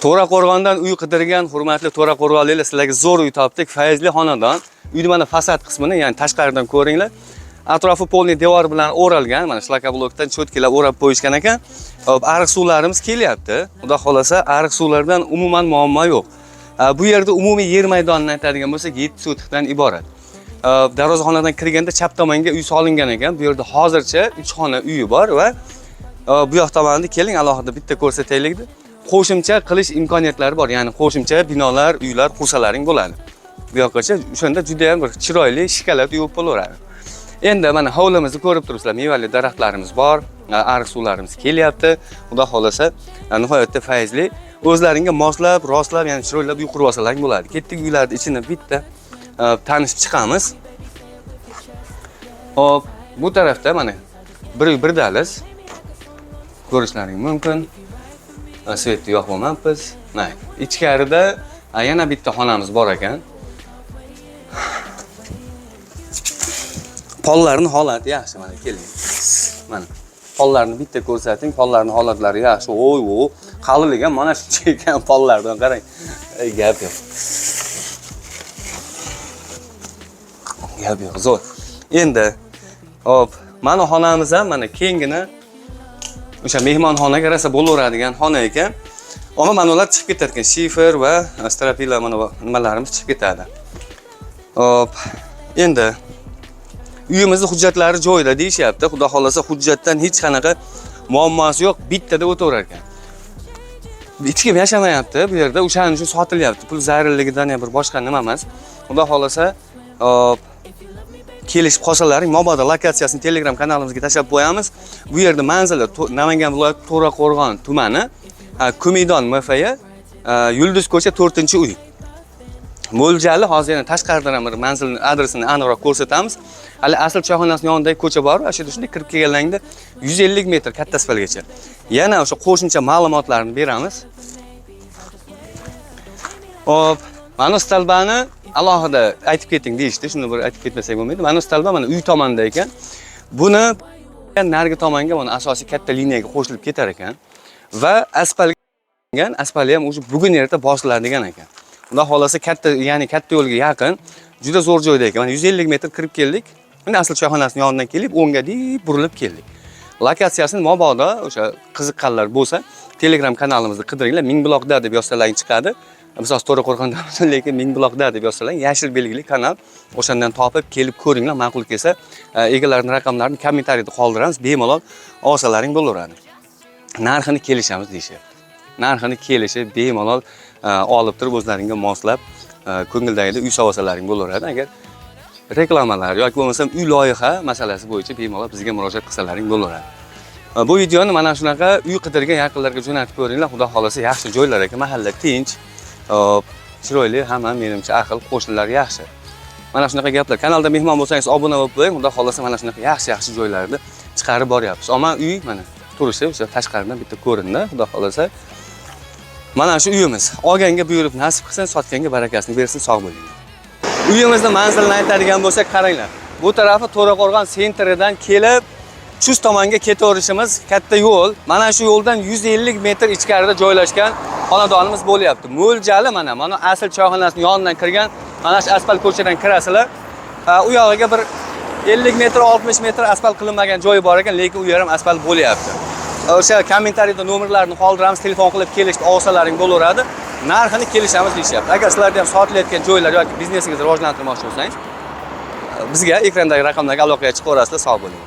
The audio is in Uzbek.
To'raqo'rg'ondan uy qidirgan hurmatli To'raqo'rg'onliklar, sizlarga zo'r uy topdik. Fayzli xonadon. Uyni mana fasad qismini, ya'ni tashqaridan ko'ringlar. Atrofi polni devor bilan o'ralgan. Mana shlaka blokdan cho'tkilab o'rab qo'yishgan ekan. Ariq suvlarimiz kelyapti. Xudo xolasa, ariq suvlardan umuman muammo yo'q. Bu yerda umumiy yer maydonini aytadigan bo'lsak 7 sotikdan iborat. Darvozaxonadan kirganda chap tomonga uy solingan ekan. Bu yerda hozircha 3 xona uyi bor va bu yoq tomonda keling alohida bitta ko'rsataylik. Qo'shimcha qilish imkoniyatlari bor. Ya'ni qo'shimcha binolar, uylar qursalaring bo'ladi. Bu yoqqacha o'shanda juda ham bir chiroyli shikalat uy bo'laveradi. Endi mana hovlimizni ko'rib turibsizlar. Mevali daraxtlarimiz bor, ariq suvlarimiz kelyapti. Xudo xolasa, nihoyatda fayzli. O'zlaringga moslab, rostlab, ya'ni chiroylab uy qurib olsalaring bo'ladi. Ketdik uylarni ichini bitta tanishib chiqamiz. Hop, bu tarafda mana bir daliz ko'rishlaring mumkin. Svetni yoqmayapmiz. Mana ichkarida yana bitta xonamiz bor ekan. Pollarning holati yaxshi, mana keling. Mana pollarni bitta ko'rsating, pollarning holatlari yaxshi. Voy, qalinlik ham mana shuncha ekan pollardan qarang. Gap yo'q. Gap yo'q, zo'r. Endi hop, mana xonamiz ham mana kengina o'sha mehmonxonaga rosa bo'laveradigan xona ekan. Ammo mana ular chiqib ketar ekan, shifer va stropila mana nimalarimiz chiqib ketadi. Hop, endi uyimizning hujjatlari joyida deyishyapti. Xudo xolasa hujjatdan hech qanaqa muammosi yo'q, bittada o'taverar ekan. Hech kim yashamayapti bu yerda, o'shaning uchun sotilyapti. Pul zarilligidan ya bir boshqa nima emas. Xudo xolasa kelishib qolsalaring, mabodo lokatsiyasini Telegram kanalimizga tashlab qo'yamiz. Bu yerda manzili Namangan viloyati To'raqo'rg'on tumani, Kumidon MFY, Yulduz ko'cha 4-uy. Mo'ljali hozir yana tashqaridan ham manzilni adresini aniqroq ko'rsatamiz. Hali asl choyxonasining yonidagi ko'cha bor, o'sha shunday kirib kelganingda 150 metr katta asfaltgacha. Yana o'sha qo'shimcha ma'lumotlarni beramiz. Hop, mana stalbani alohida aytib keting deyishdi. Shuni bir aytib ketmasak bo'lmaydi. Mana stalba mana uy tomonda ekan. Buni narigi tomonga mana asosiy katta liniyaga qo'shilib ketar ekan va asfaltga ham o'sha bugun erta bosiladigan ekan. Xudo xolasa katta, ya'ni katta yo'lga yaqin, juda zo'r joyda ekan. Mana 150 metr kirib keldik. Endi asl choyxonasining yonidan kelib, o'ngga deb burilib keldik. Lokatsiyasini mabodo o'sha qiziqqanlar bo'lsa, Telegram kanalimizda qidiringlar. Mingbuloqda deb yozsalaring chiqadi. Misol To'raqo'rg'onda, lekin Mingbuloqda deb yozsalaring, yashil belgili kanal. O'shandan topib kelib ko'ringlar, ma'qul kelsa, egalarining raqamlarini kommentariyada qoldiramiz, bemalol olsalaring bo'laveradi. Narxini kelishamiz deyishyapti. Narxini kelishib bemalol olib turib o'zlaringga moslab ko'ngildagida uy sovosalaring bo'laveradi. Agar reklamalar yoki bo'lmasa uy loyiha masalasi bo'yicha bemalol bizga murojaat qilsalaring bo'laveradi. Bu videoni mana shunaqa uy qidirgan yaqinlarga jo'natib ko'ringlar. Xudo xolasa yaxshi joylar ekan, mahalla tinch, chiroyli, hamma menimcha ahil, qo'shnilar yaxshi. Mana shunaqa gaplar. Kanalda mehmon bo'lsangiz obuna bo'lib qo'ying. Xudo xolasa mana shunaqa yaxshi joylarni chiqarib boryapmiz. Ammo uy mana turishi o'sha tashqaridan bitta ko'rindi. Xudo xolasa mana shu uyimiz. Olganga buyurib nasib qilsin, sotganga barakasini bersin, sog' bo'ling. Uyimizning manzilini aytadigan bo'lsak, qaranglar. Bu tarafi To'raqo'rg'on sentridan kelib Chus tomonga ketaverishimiz katta yo'l. Mana shu yo'ldan 150 metr ichkarida joylashgan xonadonimiz bo'lyapti. Mo'ljali mana asl choyxonasining yonidan kirgan, mana shu asfalt ko'chadan kirasizlar. U yog'iga bir 50 metr, 60 metr asfalt qilinmagan joyi bor ekan, lekin u yer ham asfalt bo'lyapti. O'sha kommentariyada nomerlarni qoldiramiz, telefon qilib kelishib olsalaring bo'laveradi. Narxini kelishamiz deyishyapti. Agar sizlarda ham sotilayotgan joylar yoki biznesingizni rivojlantirmoqchi bo'lsangiz, bizga ekrandagi raqamlarga aloqaga chiqaverasizlar, sog' bo'ling.